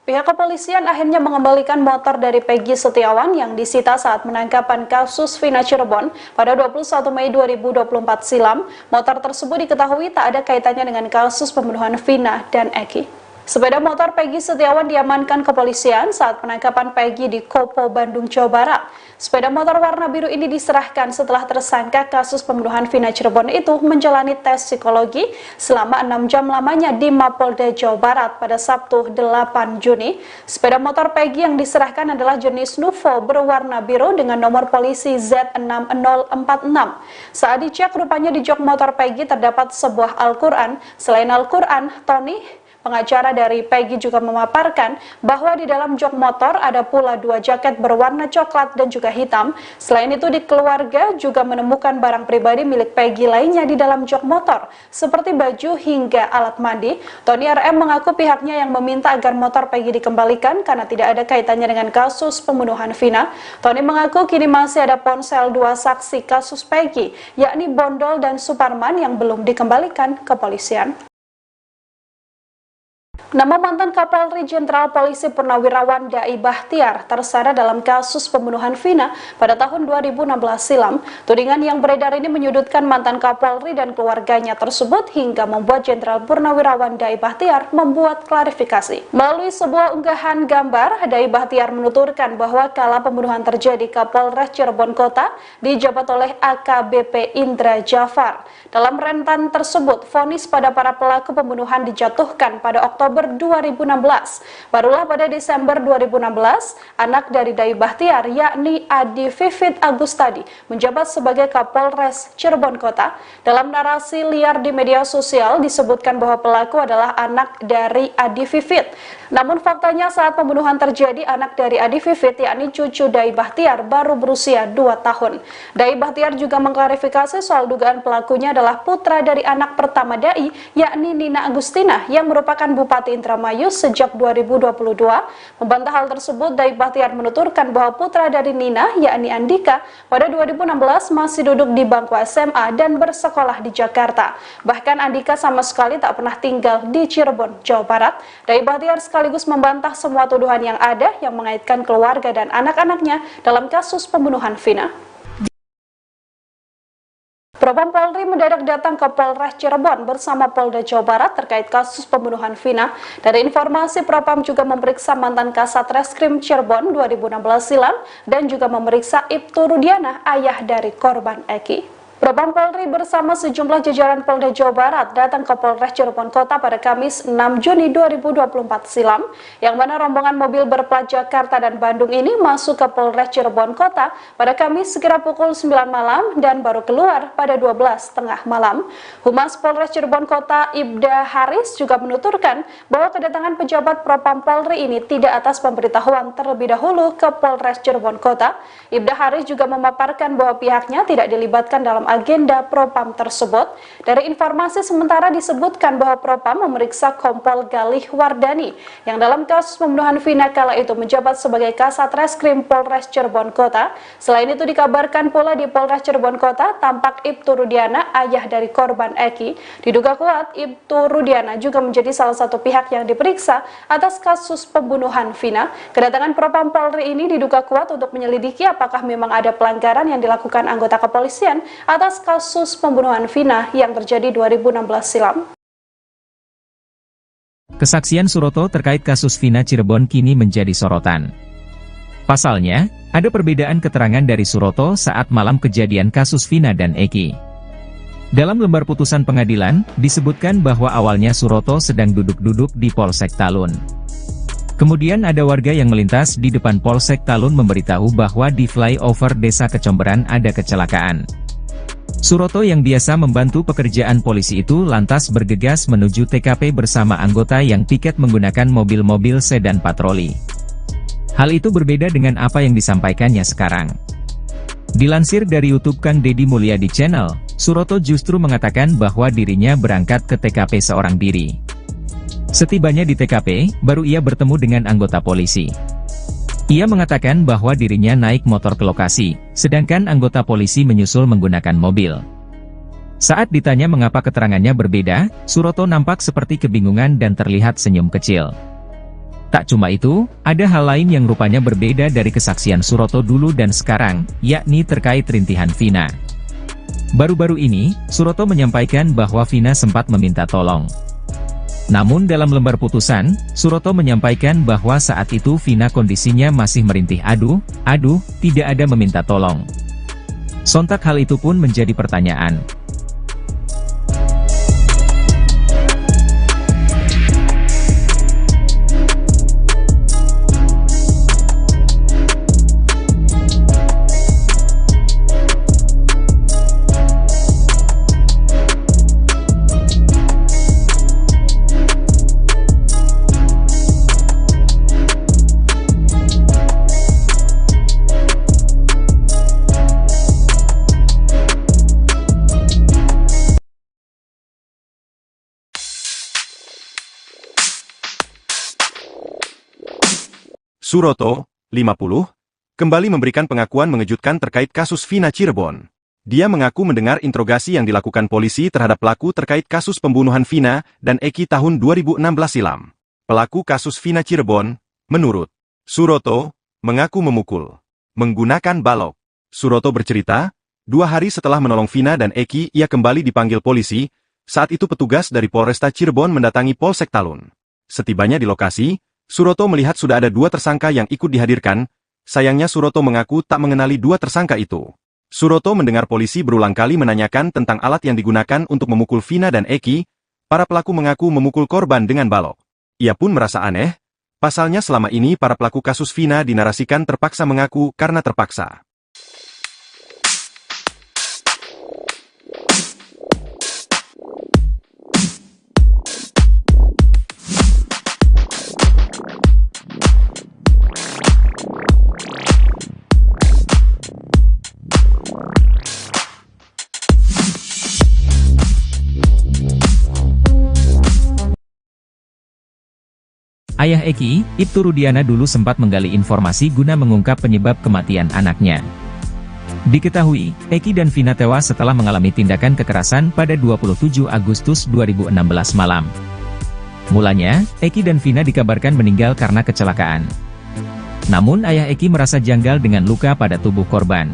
Pihak kepolisian akhirnya mengembalikan motor dari Peggy Setiawan yang disita saat penangkapan kasus Vina Cirebon pada 21 Mei 2024 silam. Motor tersebut diketahui tak ada kaitannya dengan kasus pembunuhan Vina dan Eki. Sepeda motor Peggy Setiawan diamankan kepolisian saat penangkapan Peggy di Kopo, Bandung, Jawa Barat. Sepeda motor warna biru ini diserahkan setelah tersangka kasus pembunuhan Vina Cirebon itu menjalani tes psikologi selama 6 jam lamanya di Mapolda, Jawa Barat pada Sabtu 8 Juni. Sepeda motor Peggy yang diserahkan adalah jenis Nuvo berwarna biru dengan nomor polisi Z6046. Saat dicek, rupanya di jok motor Peggy terdapat sebuah Al-Quran. Selain Al-Quran, Tony, pengacara dari Peggy, juga memaparkan bahwa di dalam jok motor ada pula 2 jaket berwarna coklat dan juga hitam. Selain itu, di keluarga juga menemukan barang pribadi milik Peggy lainnya di dalam jok motor, seperti baju hingga alat mandi. Tony RM mengaku pihaknya yang meminta agar motor Peggy dikembalikan karena tidak ada kaitannya dengan kasus pembunuhan Vina. Tony mengaku kini masih ada ponsel 2 saksi kasus Peggy, yakni Bondol dan Suparman, yang belum dikembalikan ke kepolisian. Nama mantan Kapolri Jenderal Polisi Purnawirawan Dai Bahtiar terseret dalam kasus pembunuhan Vina pada tahun 2016 silam. Tudingan yang beredar ini menyudutkan mantan Kapolri dan keluarganya tersebut hingga membuat Jenderal Purnawirawan Dai Bahtiar membuat klarifikasi. Melalui sebuah unggahan gambar, Dai Bahtiar menuturkan bahwa kala pembunuhan terjadi, Kapolres Cirebon Kota dijabat oleh AKBP Indra Jafar. Dalam rentan tersebut, vonis pada para pelaku pembunuhan dijatuhkan pada Oktober 2016. Barulah pada Desember 2016, anak dari Dai Bahtiar, yakni Adi Vivit Agustadi, menjabat sebagai Kapolres Cirebon Kota. Dalam narasi liar di media sosial disebutkan bahwa pelaku adalah anak dari Adi Vivit. Namun faktanya saat pembunuhan terjadi, anak dari Adi Vivit, yakni cucu Dai Bahtiar, baru berusia 2 tahun. Dai Bahtiar juga mengklarifikasi soal dugaan pelakunya adalah putra dari anak pertama Dai, yakni Nina Agustina, yang merupakan Bupati Indramayu sejak 2022. Membantah hal tersebut, Dai Bahtiar menuturkan bahwa putra dari Nina, yakni Andika, pada 2016 masih duduk di bangku SMA dan bersekolah di Jakarta. Bahkan Andika sama sekali tak pernah tinggal di Cirebon, Jawa Barat. Dai Bahtiar sekaligus membantah semua tuduhan yang ada yang mengaitkan keluarga dan anak-anaknya dalam kasus pembunuhan Vina. Propam Polri mendadak datang ke Polres Cirebon bersama Polda Jawa Barat terkait kasus pembunuhan Vina. Dari informasi, Propam juga memeriksa mantan Kasat Reskrim Cirebon 2016 silam dan juga memeriksa Ibtu Rudiana, ayah dari korban Eki. Propam Polri bersama sejumlah jajaran Polda Jawa Barat datang ke Polres Cirebon Kota pada Kamis 6 Juni 2024 silam, yang mana rombongan mobil berplat Jakarta dan Bandung ini masuk ke Polres Cirebon Kota pada Kamis sekira pukul 9 malam dan baru keluar pada 12.30 malam. Humas Polres Cirebon Kota, Ibda Haris, juga menuturkan bahwa kedatangan pejabat Propam Polri ini tidak atas pemberitahuan terlebih dahulu ke Polres Cirebon Kota. Ibda Haris juga memaparkan bahwa pihaknya tidak dilibatkan dalam agenda Propam tersebut. Dari informasi sementara disebutkan bahwa Propam memeriksa Kompol Galih Wardani yang dalam kasus pembunuhan Vina kala itu menjabat sebagai Kasat Reskrim Polres Cirebon Kota. Selain itu dikabarkan pula di Polres Cirebon Kota tampak Ibtu Rudiana, ayah dari korban Eki. Diduga kuat Ibtu Rudiana juga menjadi salah satu pihak yang diperiksa atas kasus pembunuhan Vina. Kedatangan Propam Polri ini diduga kuat untuk menyelidiki apakah memang ada pelanggaran yang dilakukan anggota kepolisian atas kasus pembunuhan Vina yang terjadi 2016 silam. Kesaksian Suroto terkait kasus Vina Cirebon kini menjadi sorotan. Pasalnya, ada perbedaan keterangan dari Suroto saat malam kejadian kasus Vina dan Eki. Dalam lembar putusan pengadilan, disebutkan bahwa awalnya Suroto sedang duduk-duduk di Polsek Talun. Kemudian ada warga yang melintas di depan Polsek Talun memberitahu bahwa di flyover Desa Kecomberan ada kecelakaan. Suroto yang biasa membantu pekerjaan polisi itu lantas bergegas menuju TKP bersama anggota yang piket menggunakan mobil-mobil sedan patroli. Hal itu berbeda dengan apa yang disampaikannya sekarang. Dilansir dari YouTube Kang Deddy Mulyadi Channel, Suroto justru mengatakan bahwa dirinya berangkat ke TKP seorang diri. Setibanya di TKP, baru ia bertemu dengan anggota polisi. Ia mengatakan bahwa dirinya naik motor ke lokasi, sedangkan anggota polisi menyusul menggunakan mobil. Saat ditanya mengapa keterangannya berbeda, Suroto nampak seperti kebingungan dan terlihat senyum kecil. Tak cuma itu, ada hal lain yang rupanya berbeda dari kesaksian Suroto dulu dan sekarang, yakni terkait rintihan Vina. Baru-baru ini, Suroto menyampaikan bahwa Vina sempat meminta tolong. Namun dalam lembar putusan, Suroto menyampaikan bahwa saat itu Vina kondisinya masih merintih aduh, tidak ada meminta tolong. Sontak hal itu pun menjadi pertanyaan. Suroto, 50, kembali memberikan pengakuan mengejutkan terkait kasus Vina Cirebon. Dia mengaku mendengar interogasi yang dilakukan polisi terhadap pelaku terkait kasus pembunuhan Vina dan Eki tahun 2016 silam. Pelaku kasus Vina Cirebon, menurut Suroto, mengaku memukul menggunakan balok. Suroto bercerita, 2 hari setelah menolong Vina dan Eki ia kembali dipanggil polisi. Saat itu petugas dari Polresta Cirebon mendatangi Polsek Talun. Setibanya di lokasi, Suroto melihat sudah ada 2 tersangka yang ikut dihadirkan. Sayangnya Suroto mengaku tak mengenali 2 tersangka itu. Suroto mendengar polisi berulang kali menanyakan tentang alat yang digunakan untuk memukul Vina dan Eki. Para pelaku mengaku memukul korban dengan balok. Ia pun merasa aneh. Pasalnya selama ini para pelaku kasus Vina dinarasikan terpaksa mengaku karena terpaksa. Ayah Eki, Ibtu Rudiana dulu sempat menggali informasi guna mengungkap penyebab kematian anaknya. Diketahui, Eki dan Vina tewas setelah mengalami tindakan kekerasan pada 27 Agustus 2016 malam. Mulanya, Eki dan Vina dikabarkan meninggal karena kecelakaan. Namun ayah Eki merasa janggal dengan luka pada tubuh korban.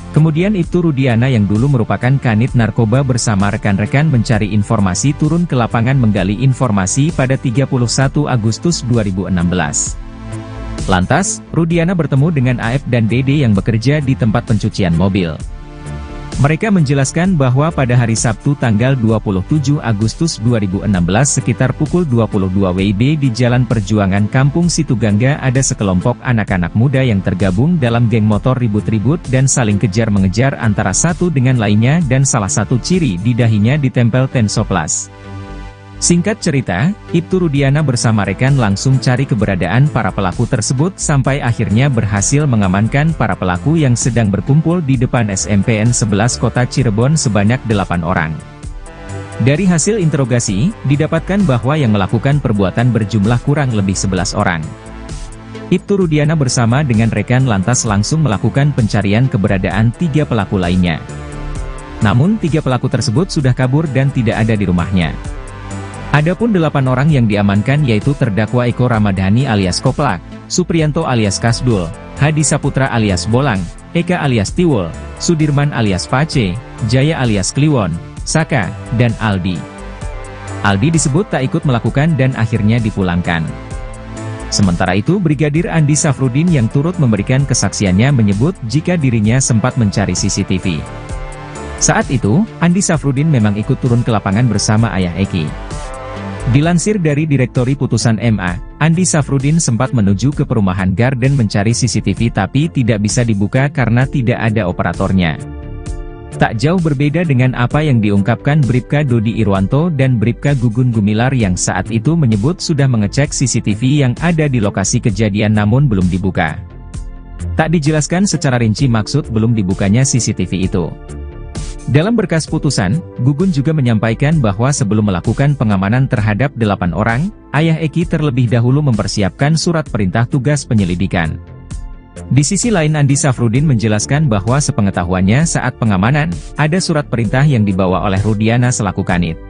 Kemudian Ibtu Rudiana yang dulu merupakan kanit narkoba bersama rekan-rekan mencari informasi turun ke lapangan menggali informasi pada 31 Agustus 2016. Lantas, Rudiana bertemu dengan AF dan Dede yang bekerja di tempat pencucian mobil. Mereka menjelaskan bahwa pada hari Sabtu tanggal 27 Agustus 2016 sekitar pukul 22 WIB di Jalan Perjuangan Kampung Situgangga ada sekelompok anak-anak muda yang tergabung dalam geng motor ribut-ribut dan saling kejar-mengejar antara satu dengan lainnya dan salah satu ciri di dahinya ditempel tensoplas. Singkat cerita, Ibtu Rudiana bersama rekan langsung cari keberadaan para pelaku tersebut sampai akhirnya berhasil mengamankan para pelaku yang sedang berkumpul di depan SMPN 11 Kota Cirebon sebanyak 8 orang. Dari hasil interogasi, didapatkan bahwa yang melakukan perbuatan berjumlah kurang lebih 11 orang. Ibtu Rudiana bersama dengan rekan lantas langsung melakukan pencarian keberadaan 3 pelaku lainnya. Namun 3 pelaku tersebut sudah kabur dan tidak ada di rumahnya. Adapun 8 orang yang diamankan yaitu terdakwa Eko Ramadhani alias Koplak, Supriyanto alias Kasdul, Hadi Saputra alias Bolang, Eka alias Tiwul, Sudirman alias Pace, Jaya alias Kliwon, Saka, dan Aldi. Aldi disebut tak ikut melakukan dan akhirnya dipulangkan. Sementara itu Brigadir Andi Safrudin yang turut memberikan kesaksiannya menyebut jika dirinya sempat mencari CCTV. Saat itu, Andi Safrudin memang ikut turun ke lapangan bersama ayah Eki. Dilansir dari Direktori Putusan MA, Andi Safrudin sempat menuju ke perumahan Garden mencari CCTV tapi tidak bisa dibuka karena tidak ada operatornya. Tak jauh berbeda dengan apa yang diungkapkan Bribka Dodi Irwanto dan Bribka Gugun Gumilar yang saat itu menyebut sudah mengecek CCTV yang ada di lokasi kejadian namun belum dibuka. Tak dijelaskan secara rinci maksud belum dibukanya CCTV itu. Dalam berkas putusan, Gugun juga menyampaikan bahwa sebelum melakukan pengamanan terhadap 8 orang, ayah Eki terlebih dahulu mempersiapkan surat perintah tugas penyelidikan. Di sisi lain Andi Safrudin menjelaskan bahwa sepengetahuannya saat pengamanan, ada surat perintah yang dibawa oleh Rudiana selaku kanit.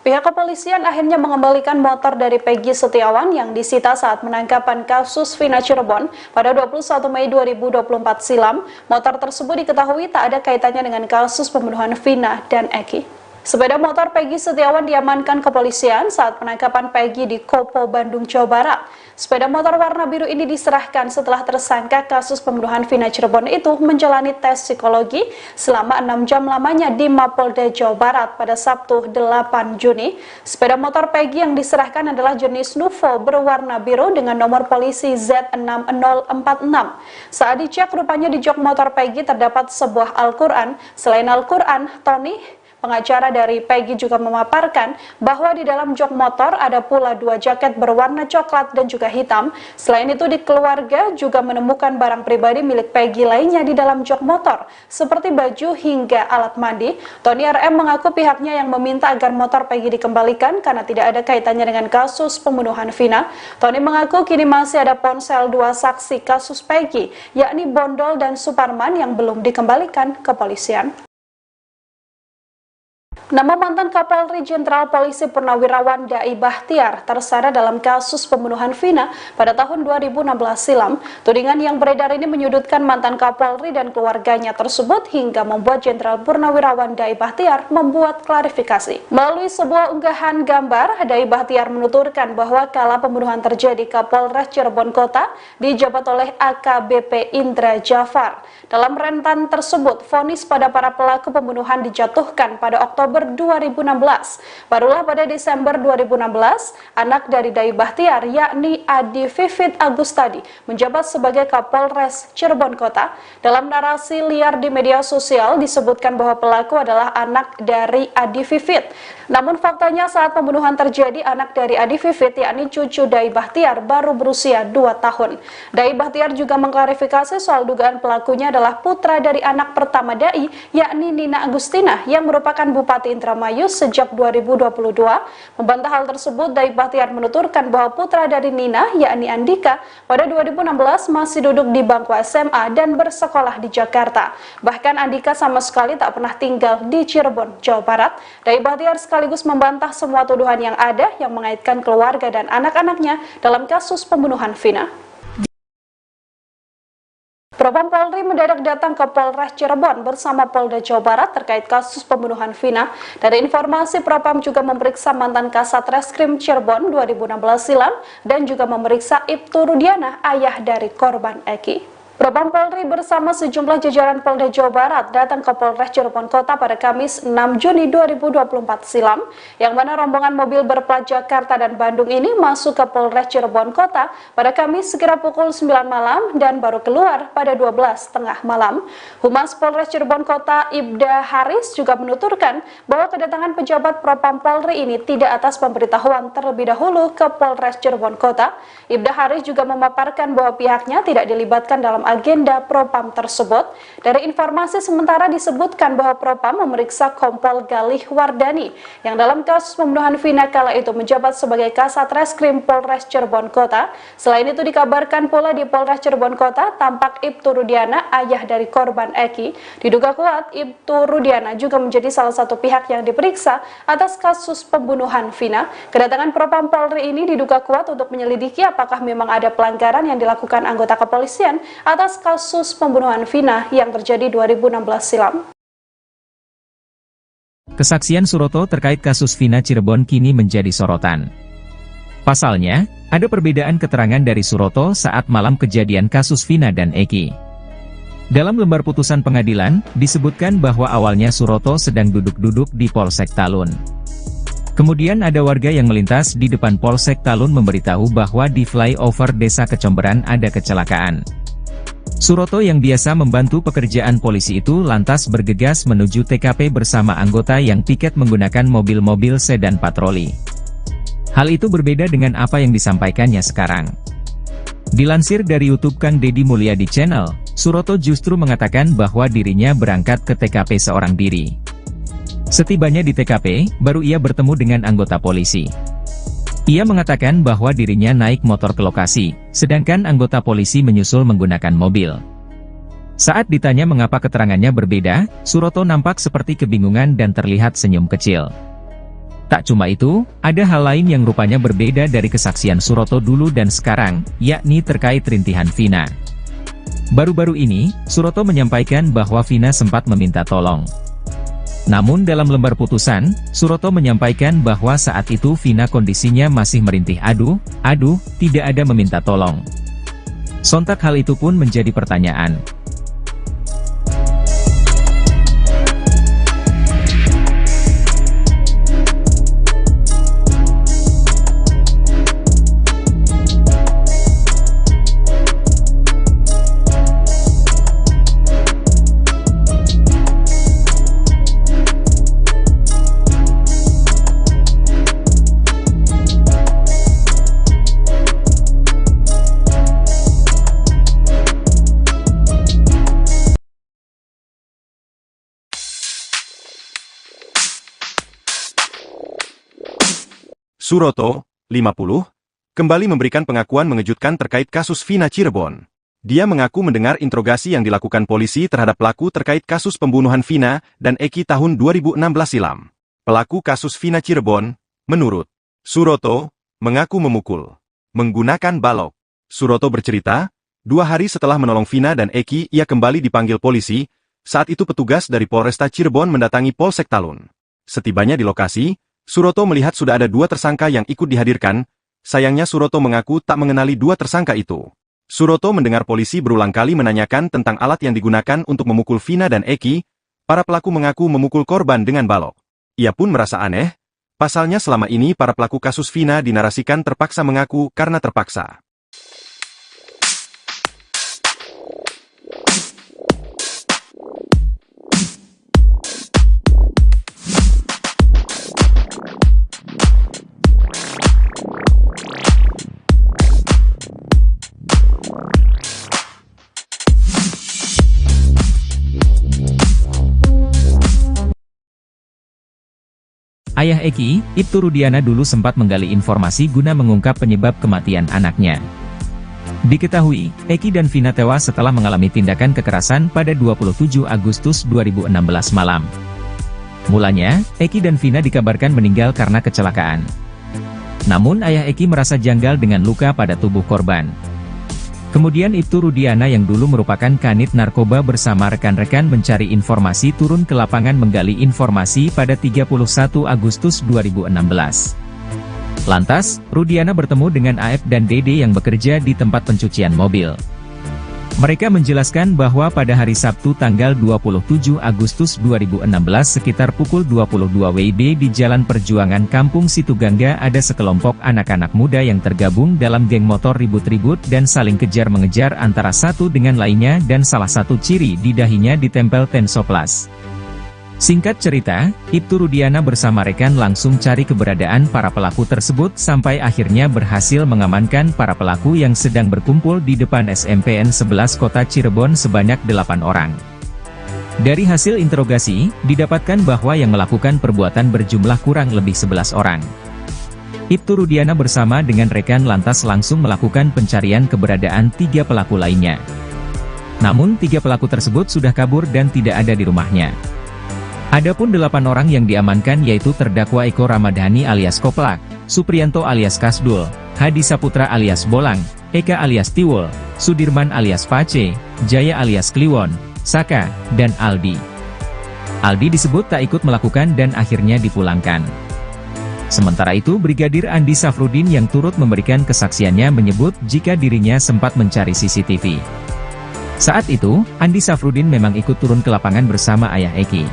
Pihak kepolisian akhirnya mengembalikan motor dari Peggy Setiawan yang disita saat penangkapan kasus Vina Cirebon pada 21 Mei 2024 silam. Motor tersebut diketahui tak ada kaitannya dengan kasus pembunuhan Vina dan Eki. Sepeda motor Peggy Setiawan diamankan kepolisian saat penangkapan Peggy di Kopo, Bandung, Jawa Barat. Sepeda motor warna biru ini diserahkan setelah tersangka kasus pembunuhan Vina Cirebon itu menjalani tes psikologi selama 6 jam lamanya di Mapolda, Jawa Barat pada Sabtu 8 Juni. Sepeda motor Peggy yang diserahkan adalah jenis Nuvo berwarna biru dengan nomor polisi Z6046. Saat dicek, rupanya di jok motor Peggy terdapat sebuah Al-Quran. Selain Al-Quran, Tony, pengacara dari Peggy, juga memaparkan bahwa di dalam jok motor ada pula 2 jaket berwarna coklat dan juga hitam. Selain itu, di keluarga juga menemukan barang pribadi milik Peggy lainnya di dalam jok motor, seperti baju hingga alat mandi. Tony RM mengaku pihaknya yang meminta agar motor Peggy dikembalikan karena tidak ada kaitannya dengan kasus pembunuhan Vina. Tony mengaku kini masih ada ponsel 2 saksi kasus Peggy, yakni Bondol dan Suparman, yang belum dikembalikan ke polisian. Nama mantan Kapolri Jenderal Polisi Purnawirawan Dai Bahtiar tersandra dalam kasus pembunuhan Vina pada tahun 2016 silam. Tudingan yang beredar ini menyudutkan mantan Kapolri dan keluarganya tersebut hingga membuat Jenderal Purnawirawan Dai Bahtiar membuat klarifikasi. Melalui sebuah unggahan gambar, Dai Bahtiar menuturkan bahwa kala pembunuhan terjadi, Kapolres Cirebon Kota dijabat oleh AKBP Indra Jafar. Dalam rentan tersebut, vonis pada para pelaku pembunuhan dijatuhkan pada Oktober 2016. Barulah pada Desember 2016, anak dari Dai Bahtiar, yakni Adi Vivit Agustadi, menjabat sebagai Kapolres Cirebon Kota. Dalam narasi liar di media sosial disebutkan bahwa pelaku adalah anak dari Adi Vivit. Namun faktanya saat pembunuhan terjadi, anak dari Adi Vivit, yakni cucu Dai Bahtiar, baru berusia 2 tahun. Dai Bahtiar juga mengklarifikasi soal dugaan pelakunya adalah putra dari anak pertama Dai, yakni Nina Agustina, yang merupakan Bupati Indramayu sejak 2022. Membantah hal tersebut, Dai Bahtiar menuturkan bahwa putra dari Nina, yakni Andika, pada 2016 masih duduk di bangku SMA dan bersekolah di Jakarta. Bahkan Andika sama sekali tak pernah tinggal di Cirebon, Jawa Barat. Dai Bahtiar sekaligus membantah semua tuduhan yang ada yang mengaitkan keluarga dan anak-anaknya dalam kasus pembunuhan Vina. Propam Polri mendadak datang ke Polres Cirebon bersama Polda Jawa Barat terkait kasus pembunuhan Vina. Dari informasi, Propam juga memeriksa mantan Kasat Reskrim Cirebon 2016 silam dan juga memeriksa Ibtu Rudiana, ayah dari korban Eki. Propam Polri bersama sejumlah jajaran Polda Jawa Barat datang ke Polres Cirebon Kota pada Kamis 6 Juni 2024 silam, yang mana rombongan mobil berplat Jakarta dan Bandung ini masuk ke Polres Cirebon Kota pada Kamis sekira pukul 9 malam dan baru keluar pada 12 tengah malam. Humas Polres Cirebon Kota Ibda Haris juga menuturkan bahwa kedatangan pejabat Propam Polri ini tidak atas pemberitahuan terlebih dahulu ke Polres Cirebon Kota. Ibda Haris juga memaparkan bahwa pihaknya tidak dilibatkan dalam agenda Propam tersebut. Dari informasi sementara disebutkan bahwa Propam memeriksa Kompol Galih Wardani yang dalam kasus pembunuhan Vina kala itu menjabat sebagai Kasat Reskrim Polres Cirebon Kota. Selain itu dikabarkan pula di Polres Cirebon Kota tampak Ibtu Rudiana, ayah dari korban Eki. Diduga kuat Ibtu Rudiana juga menjadi salah satu pihak yang diperiksa atas kasus pembunuhan Vina. Kedatangan Propam Polri ini diduga kuat untuk menyelidiki apakah memang ada pelanggaran yang dilakukan anggota kepolisian atas kasus pembunuhan Vina yang terjadi 2016 silam. Kesaksian Suroto terkait kasus Vina Cirebon kini menjadi sorotan. Pasalnya, ada perbedaan keterangan dari Suroto saat malam kejadian kasus Vina dan Eki. Dalam lembar putusan pengadilan, disebutkan bahwa awalnya Suroto sedang duduk-duduk di Polsek Talun. Kemudian ada warga yang melintas di depan Polsek Talun memberitahu bahwa di flyover Desa Kecomberan ada kecelakaan. Suroto yang biasa membantu pekerjaan polisi itu lantas bergegas menuju TKP bersama anggota yang piket menggunakan mobil-mobil sedan patroli. Hal itu berbeda dengan apa yang disampaikannya sekarang. Dilansir dari YouTube Kang Deddy Mulyadi Channel, Suroto justru mengatakan bahwa dirinya berangkat ke TKP seorang diri. Setibanya di TKP, baru ia bertemu dengan anggota polisi. Ia mengatakan bahwa dirinya naik motor ke lokasi, sedangkan anggota polisi menyusul menggunakan mobil. Saat ditanya mengapa keterangannya berbeda, Suroto nampak seperti kebingungan dan terlihat senyum kecil. Tak cuma itu, ada hal lain yang rupanya berbeda dari kesaksian Suroto dulu dan sekarang, yakni terkait rintihan Vina. Baru-baru ini, Suroto menyampaikan bahwa Vina sempat meminta tolong. Namun dalam lembar putusan, Suroto menyampaikan bahwa saat itu Vina kondisinya masih merintih aduh, tidak ada meminta tolong. Sontak hal itu pun menjadi pertanyaan. Suroto, 50, kembali memberikan pengakuan mengejutkan terkait kasus Vina Cirebon. Dia mengaku mendengar interogasi yang dilakukan polisi terhadap pelaku terkait kasus pembunuhan Vina dan Eki tahun 2016 silam. Pelaku kasus Vina Cirebon, menurut Suroto, mengaku memukul menggunakan balok. Suroto bercerita, 2 hari setelah menolong Vina dan Eki ia kembali dipanggil polisi. Saat itu petugas dari Polresta Cirebon mendatangi Polsek Talun. Setibanya di lokasi, Suroto melihat sudah ada 2 tersangka yang ikut dihadirkan. Sayangnya Suroto mengaku tak mengenali 2 tersangka itu. Suroto mendengar polisi berulang kali menanyakan tentang alat yang digunakan untuk memukul Vina dan Eki. Para pelaku mengaku memukul korban dengan balok. Ia pun merasa aneh. Pasalnya selama ini para pelaku kasus Vina dinarasikan terpaksa mengaku karena terpaksa. Ayah Eki, Ibtu Rudiana dulu sempat menggali informasi guna mengungkap penyebab kematian anaknya. Diketahui, Eki dan Vina tewas setelah mengalami tindakan kekerasan pada 27 Agustus 2016 malam. Mulanya, Eki dan Vina dikabarkan meninggal karena kecelakaan. Namun ayah Eki merasa janggal dengan luka pada tubuh korban. Kemudian Ibtu Rudiana yang dulu merupakan kanit narkoba bersama rekan-rekan mencari informasi turun ke lapangan menggali informasi pada 31 Agustus 2016. Lantas, Rudiana bertemu dengan AF dan Dede yang bekerja di tempat pencucian mobil. Mereka menjelaskan bahwa pada hari Sabtu tanggal 27 Agustus 2016 sekitar pukul 22 WIB di Jalan Perjuangan Kampung Situgangga ada sekelompok anak-anak muda yang tergabung dalam geng motor ribut-ribut dan saling kejar-mengejar antara satu dengan lainnya dan salah satu ciri di dahinya ditempel tensoplas. Singkat cerita, Ibtu Rudiana bersama rekan langsung cari keberadaan para pelaku tersebut sampai akhirnya berhasil mengamankan para pelaku yang sedang berkumpul di depan SMPN 11 Kota Cirebon sebanyak 8 orang. Dari hasil interogasi, didapatkan bahwa yang melakukan perbuatan berjumlah kurang lebih 11 orang. Ibtu Rudiana bersama dengan rekan lantas langsung melakukan pencarian keberadaan 3 pelaku lainnya. Namun 3 pelaku tersebut sudah kabur dan tidak ada di rumahnya. Adapun 8 orang yang diamankan yaitu terdakwa Eko Ramadhani alias Koplak, Supriyanto alias Kasdul, Hadi Saputra alias Bolang, Eka alias Tiwul, Sudirman alias Pace, Jaya alias Kliwon, Saka, dan Aldi. Aldi disebut tak ikut melakukan dan akhirnya dipulangkan. Sementara itu Brigadir Andi Safrudin yang turut memberikan kesaksiannya menyebut jika dirinya sempat mencari CCTV. Saat itu, Andi Safrudin memang ikut turun ke lapangan bersama ayah Eki.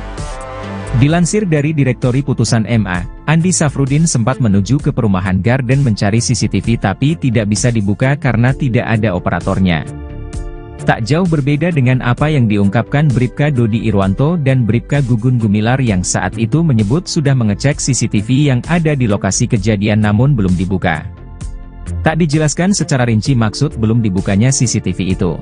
Dilansir dari Direktori Putusan MA, Andi Safrudin sempat menuju ke perumahan Garden mencari CCTV tapi tidak bisa dibuka karena tidak ada operatornya. Tak jauh berbeda dengan apa yang diungkapkan Bribka Dodi Irwanto dan Bribka Gugun Gumilar yang saat itu menyebut sudah mengecek CCTV yang ada di lokasi kejadian namun belum dibuka. Tak dijelaskan secara rinci maksud belum dibukanya CCTV itu.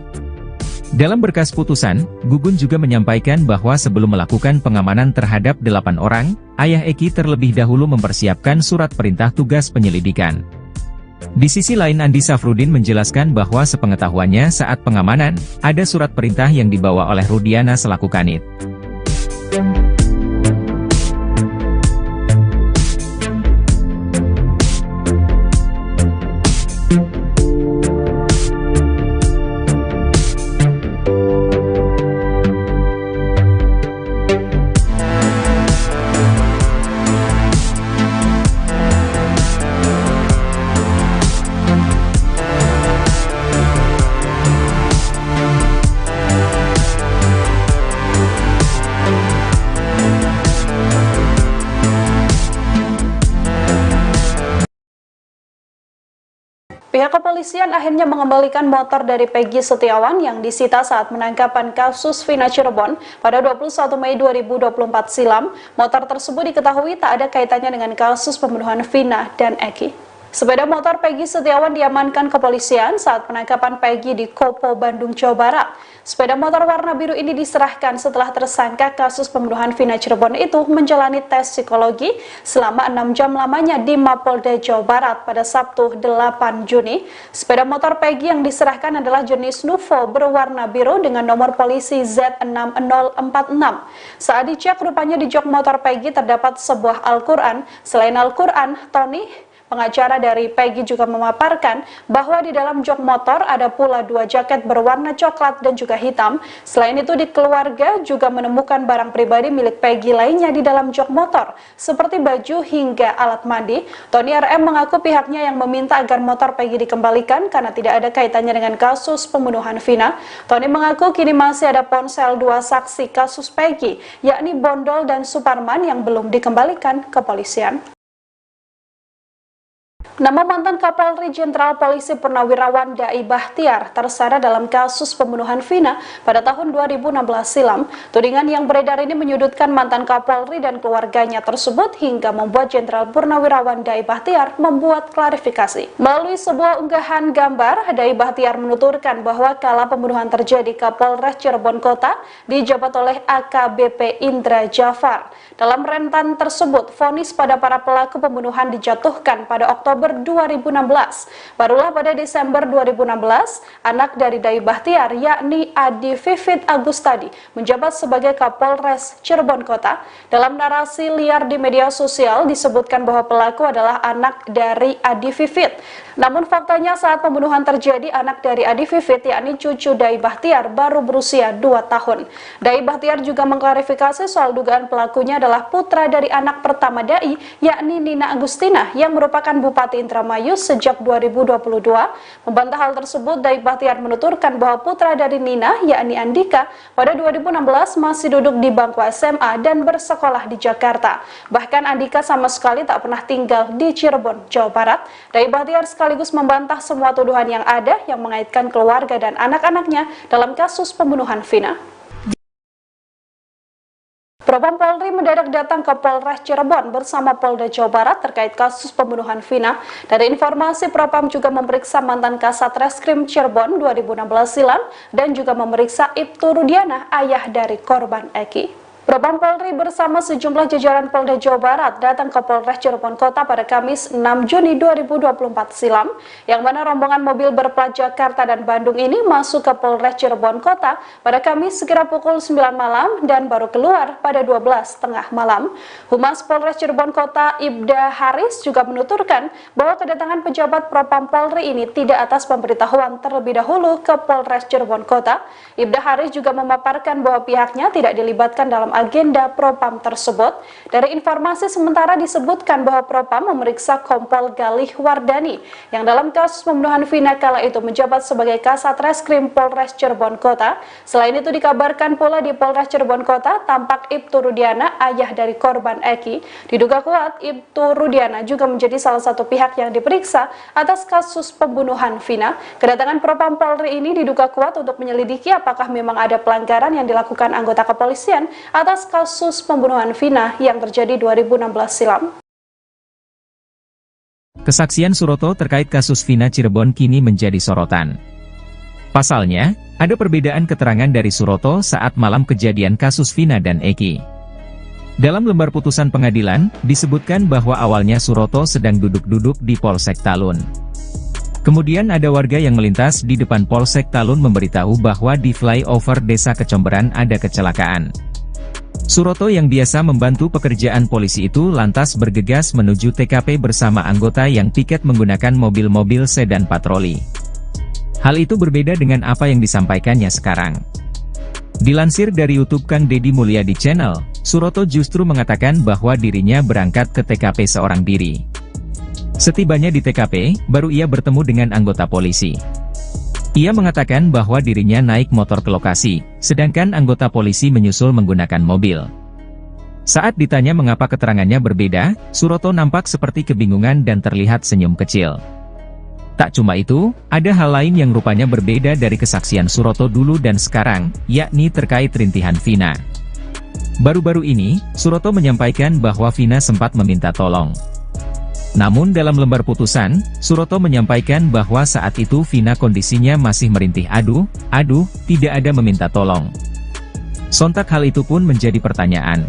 Dalam berkas putusan, Gugun juga menyampaikan bahwa sebelum melakukan pengamanan terhadap 8 orang, ayah Eki terlebih dahulu mempersiapkan surat perintah tugas penyelidikan. Di sisi lain Andi Safrudin menjelaskan bahwa sepengetahuannya saat pengamanan, ada surat perintah yang dibawa oleh Rudiana selaku kanit. Pihak kepolisian akhirnya mengembalikan motor dari Peggy Setiawan yang disita saat penangkapan kasus Vina Cirebon pada 21 Mei 2024 silam. Motor tersebut diketahui tak ada kaitannya dengan kasus pembunuhan Vina dan Eki. Sepeda motor Peggy Setiawan diamankan kepolisian saat penangkapan Peggy di Kopo, Bandung, Jawa Barat. Sepeda motor warna biru ini diserahkan setelah tersangka kasus pembunuhan Vina Cirebon itu menjalani tes psikologi selama 6 jam lamanya di Mapolda, Jawa Barat pada Sabtu 8 Juni. Sepeda motor Peggy yang diserahkan adalah jenis Nuvo berwarna biru dengan nomor polisi Z6046. Saat dicek, rupanya di jok motor Peggy terdapat sebuah Al-Quran. Selain Al-Quran, Tony, pengacara dari Peggy, juga memaparkan bahwa di dalam jok motor ada pula 2 jaket berwarna coklat dan juga hitam. Selain itu, di keluarga juga menemukan barang pribadi milik Peggy lainnya di dalam jok motor, seperti baju hingga alat mandi. Tony RM mengaku pihaknya yang meminta agar motor Peggy dikembalikan karena tidak ada kaitannya dengan kasus pembunuhan Vina. Tony mengaku kini masih ada ponsel 2 saksi kasus Peggy, yakni Bondol dan Suparman, yang belum dikembalikan ke kepolisian. Nama mantan Kapolri Jenderal Polisi Purnawirawan Dai Bahtiar tersandra dalam kasus pembunuhan Vina pada tahun 2016 silam. Tudingan yang beredar ini menyudutkan mantan Kapolri dan keluarganya tersebut hingga membuat Jenderal Purnawirawan Dai Bahtiar membuat klarifikasi. Melalui sebuah unggahan gambar, Dai Bahtiar menuturkan bahwa kala pembunuhan terjadi, Kapolres Cirebon Kota dijabat oleh AKBP Indra Jafar. Dalam rentan tersebut, vonis pada para pelaku pembunuhan dijatuhkan pada Oktober 2016. Barulah pada Desember 2016, anak dari Dai Bahtiar, yakni Adi Vivit Agustadi, menjabat sebagai Kapolres Cirebon Kota. Dalam narasi liar di media sosial disebutkan bahwa pelaku adalah anak dari Adi Vivit. Namun faktanya saat pembunuhan terjadi, anak dari Adi Vivit, yakni cucu Dai Bahtiar, baru berusia 2 tahun. Dai Bahtiar juga mengklarifikasi soal dugaan pelakunya adalah putra dari anak pertama Dai, yakni Nina Agustina, yang merupakan Bupati Indramayu sejak 2022. Membantah hal tersebut, Dai Bahtiar menuturkan bahwa putra dari Nina, yakni Andika, pada 2016 masih duduk di bangku SMA dan bersekolah di Jakarta. Bahkan Andika sama sekali tak pernah tinggal di Cirebon, Jawa Barat. Dai Bahtiar sekaligus membantah semua tuduhan yang ada yang mengaitkan keluarga dan anak-anaknya dalam kasus pembunuhan Vina. Propam Polri mendadak datang ke Polres Cirebon bersama Polda Jawa Barat terkait kasus pembunuhan Vina. Dari informasi, Propam juga memeriksa mantan Kasat Reskrim Cirebon 2016 silam dan juga memeriksa Ibtu Rudiana, ayah dari korban Eki. Propam Polri bersama sejumlah jajaran Polda Jawa Barat datang ke Polres Cirebon Kota pada Kamis 6 Juni 2024 silam, yang mana rombongan mobil berplat Jakarta dan Bandung ini masuk ke Polres Cirebon Kota pada Kamis sekira pukul 9 malam dan baru keluar pada 12.30 malam. Humas Polres Cirebon Kota Ibda Haris juga menuturkan bahwa kedatangan pejabat Propam Polri ini tidak atas pemberitahuan terlebih dahulu ke Polres Cirebon Kota. Ibda Haris juga memaparkan bahwa pihaknya tidak dilibatkan dalam agenda Propam tersebut. Dari informasi sementara disebutkan bahwa Propam memeriksa Kompol Galih Wardani yang dalam kasus pembunuhan Vina kala itu menjabat sebagai Kasat Reskrim Polres Cirebon Kota. Selain itu dikabarkan pula di Polres Cirebon Kota tampak Ibtu Rudiana, ayah dari korban Eki. Diduga kuat Ibtu Rudiana juga menjadi salah satu pihak yang diperiksa atas kasus pembunuhan Vina. Kedatangan Propam Polri ini diduga kuat untuk menyelidiki apakah memang ada pelanggaran yang dilakukan anggota kepolisian atas kasus pembunuhan Vina yang terjadi 2016 silam. Kesaksian Suroto terkait kasus Vina Cirebon kini menjadi sorotan. Pasalnya, ada perbedaan keterangan dari Suroto saat malam kejadian kasus Vina dan Eki. Dalam lembar putusan pengadilan, disebutkan bahwa awalnya Suroto sedang duduk-duduk di Polsek Talun. Kemudian ada warga yang melintas di depan Polsek Talun memberitahu bahwa di flyover Desa Kecomberan ada kecelakaan. Suroto yang biasa membantu pekerjaan polisi itu lantas bergegas menuju TKP bersama anggota yang piket menggunakan mobil-mobil sedan patroli. Hal itu berbeda dengan apa yang disampaikannya sekarang. Dilansir dari YouTube Kang Deddy Mulyadi Channel, Suroto justru mengatakan bahwa dirinya berangkat ke TKP seorang diri. Setibanya di TKP, baru ia bertemu dengan anggota polisi. Ia mengatakan bahwa dirinya naik motor ke lokasi, sedangkan anggota polisi menyusul menggunakan mobil. Saat ditanya mengapa keterangannya berbeda, Suroto nampak seperti kebingungan dan terlihat senyum kecil. Tak cuma itu, ada hal lain yang rupanya berbeda dari kesaksian Suroto dulu dan sekarang, yakni terkait rintihan Vina. Baru-baru ini, Suroto menyampaikan bahwa Vina sempat meminta tolong. Namun dalam lembar putusan, Suroto menyampaikan bahwa saat itu Vina kondisinya masih merintih aduh, tidak ada meminta tolong. Sontak hal itu pun menjadi pertanyaan.